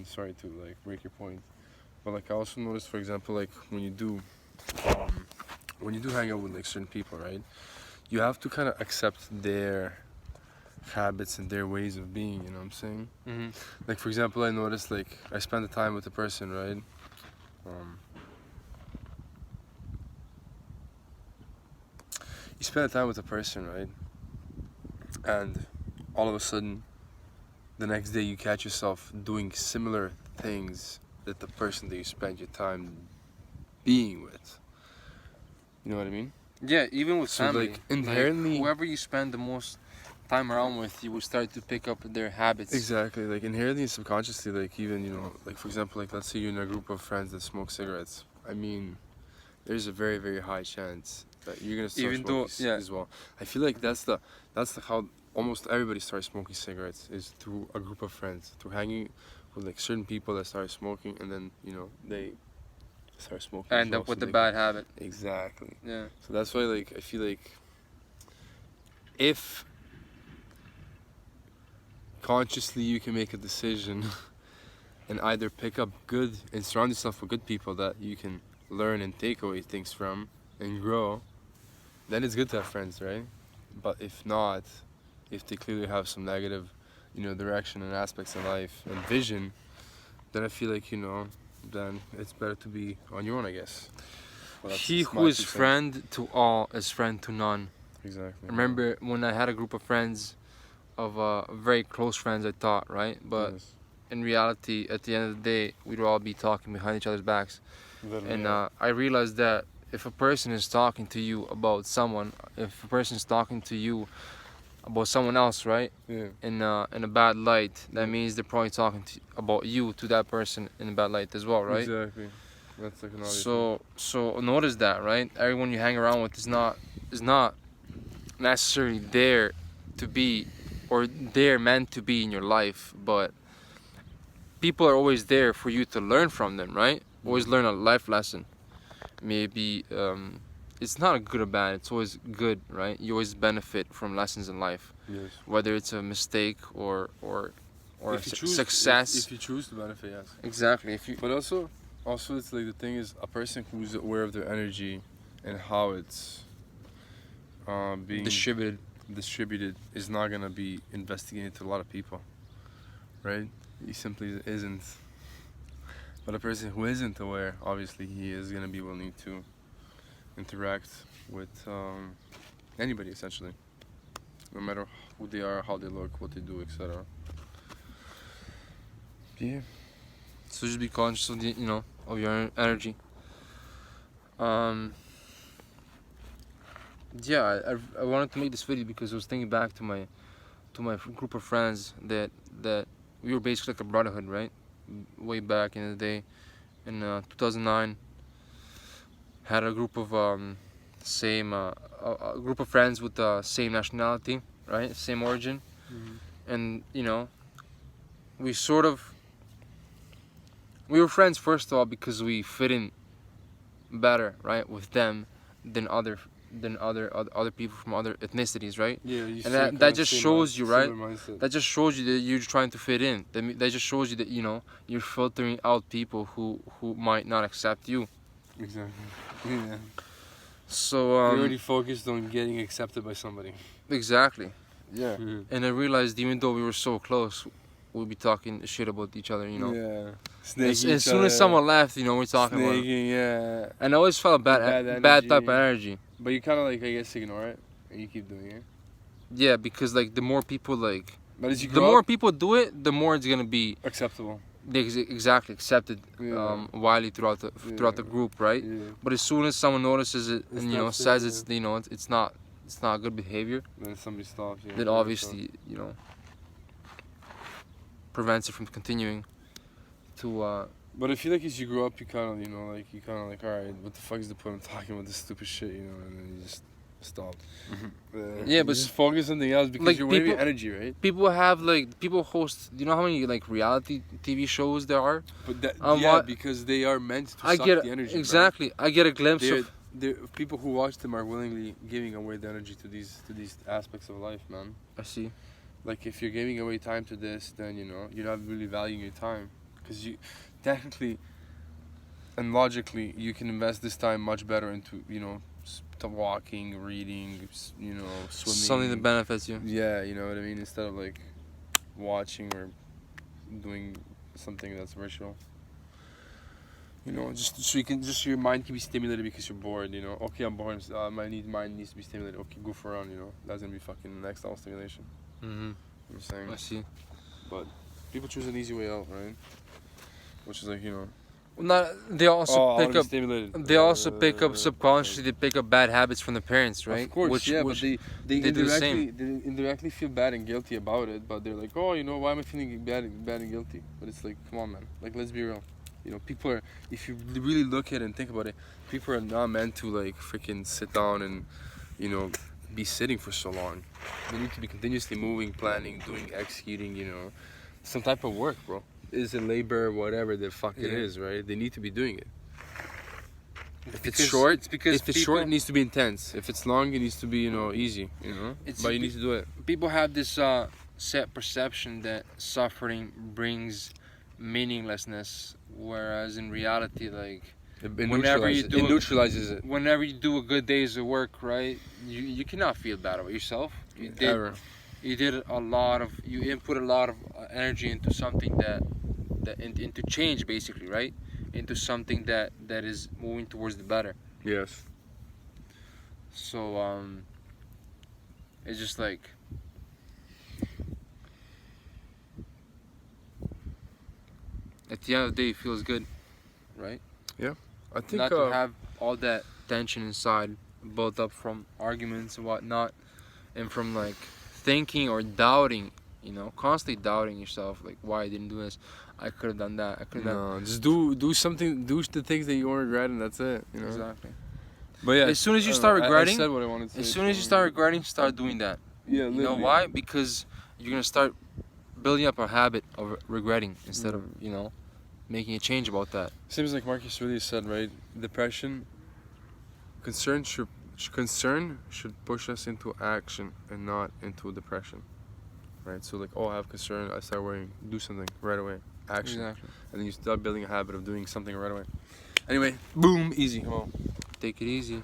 sorry to like break your point, but like I also noticed, for example, like um, when you do hang out with like certain people, right? You have to kind of accept their habits and their ways of being. You know what I'm saying? Mm-hmm. Like for example, I noticed like I spend the time with a person, right? Um, you spend the time with a person, right? And all of a sudden, the next day you catch yourself doing similar things that the person that you spent your time being with. You know what I mean? Yeah, even with So family, like inherently, whoever you spend the most time around with, you will start to pick up their habits. exactly, like inherently and subconsciously, like even like for example, like let's say you're in a group of friends that smoke cigarettes. I mean, there's a very very high chance that you're gonna start Even though, smoking yeah, as well. I feel like that's the how almost everybody starts smoking cigarettes is through a group of friends, through hanging with like certain people that start smoking, and then they start smoking as end well. up with So a they bad habit. exactly. Yeah. So that's why like I feel like if consciously you can make a decision and either pick up good and surround yourself with good people that you can learn and take away things from and grow, then it's good to have friends, right? But if not, if they clearly have some negative, direction and aspects in life and vision, then I feel like, then it's better to be on your own, I guess. Well, He that's who my is 2 cents. friend to all is friend to none. Exactly. Remember when I had a group of friends, of very close friends, I thought, right? But Yes. in reality, at the end of the day, we'd all be talking behind each other's backs. Literally, And yeah. I realized that if a person is talking to you about someone, if a person is talking to you about someone else, right, Yeah. in a bad light, that Yeah. means they're probably talking about you to that person in a bad light as well, right? Exactly. That's like an obvious thing. So notice that, right? Everyone you hang around with is not necessarily there to be, or they're meant to be in your life, but people are always there for you to learn from them, right? Always learn a life lesson. Maybe it's not a good or bad, it's always good, right? You always benefit from lessons in life, Yes. whether it's a mistake or If you choose, success. if you choose to benefit, yes. Exactly. If you But also it's like the thing is a person who's aware of their energy and how it's being distributed. is not gonna be investigated to a lot of people, right? He simply isn't. But a person who isn't aware, obviously, he is gonna be willing to interact with anybody essentially, no matter who they are, how they look, what they do, etc. Yeah. So just be conscious of of your energy. Yeah, I wanted to make this video because I was thinking back to my group of friends that we were basically like a brotherhood, right? Way back in the day, in 2009, had a group of same a group of friends with the same nationality, right? Same origin, and we sort of we were friends first of all because we fit in better, right, with them than other people from other ethnicities, right? Yeah, you And that just shows you, right? That just shows you that you're trying to fit in. That just shows you that you're filtering out people who might not accept you. Exactly. Yeah. So You're already focused on getting accepted by somebody. exactly, yeah. Mhm. And I realized even though we were so close, we'd be talking shit about each other, Yeah. As soon as someone left, we're talking about it. Snaking, yeah. And I always felt bad type of energy. But you kind of like, I guess, ignore it and you keep doing it. Yeah, because like the more people But as you the grow more up, people do it, the more it's gonna be acceptable. exactly accepted Yeah. widely throughout the group, right? Yeah. But as soon as someone notices it and stops says it, it's not good behavior, Then somebody stops. Yeah. then obviously prevents it from continuing to But I feel like as you grow up, you kind of, alright, what the fuck is the point of talking about this stupid shit, and then you just stop. Yeah, you but just focus on something else because like you're waving people- energy, right? people host. You know how many like reality TV shows there are? But that, What- because they are meant to I suck get the energy. bro. exactly. I get a glimpse of People who watch them are willingly giving away the energy to these aspects of life, man. I see. Like if you're giving away time to this, then you're not really valuing your time. because you technically and logically you can invest this time much better into to walking, reading, swimming. Something that benefits you. Yeah, you know what I mean. Instead of like watching or doing something that's virtual. Just so your mind can be stimulated because you're bored. Okay, I'm bored. My mind needs to be stimulated. Okay, go for a run. That's gonna be fucking next level stimulation. Mm-hmm. I'm saying. I see. But people choose an easy way out, right? Which is like Not they also I wanna pick be up. stimulated. They also pick up subconsciously. They pick up bad habits from the parents, right? Of course, which but they they do the same. they indirectly feel bad and guilty about it. But they're like, oh, why am I feeling bad and guilty? But it's like, come on, man. Like, let's be real. People are. If you really look at it and think about it, people are not meant to like freaking sit down and, be sitting for so long. They need to be continuously moving, planning, doing, executing. Some type of work, bro. Is it labor, whatever the fuck it is, right? They need to be doing it. If it's short, it needs to be intense. If it's long, it needs to be, easy. But you need to do it. People have this set perception that suffering brings meaninglessness, whereas in reality, like It neutralizes it. whenever you do a good day's of work, right, you cannot feel bad about yourself. You input a lot of energy into something into change, basically, right? Into something that is moving towards the better. Yes. So it's just like at the end of the day, it feels good, right? I think Not to have all that tension inside built up from arguments and whatnot, and from like thinking or doubting, constantly doubting yourself, like why I didn't do this, I could have done that, I could have done. No, just do something, do the things that you won't regret, and that's it. Exactly. But yeah, As soon as you start regretting, I said what I wanted to say. as soon as you start regretting, start doing that. Yeah, You know why? Because you're gonna start building up a habit of regretting instead of making a change about that. Seems like Marcus Aurelius said, right? Depression, concern should push us into action and not into depression, right? So like, oh, I have concern, I start worrying, do something right away, action, Exactly. and then you start building a habit of doing something right away. Anyway, boom, easy. Come on. Take it easy.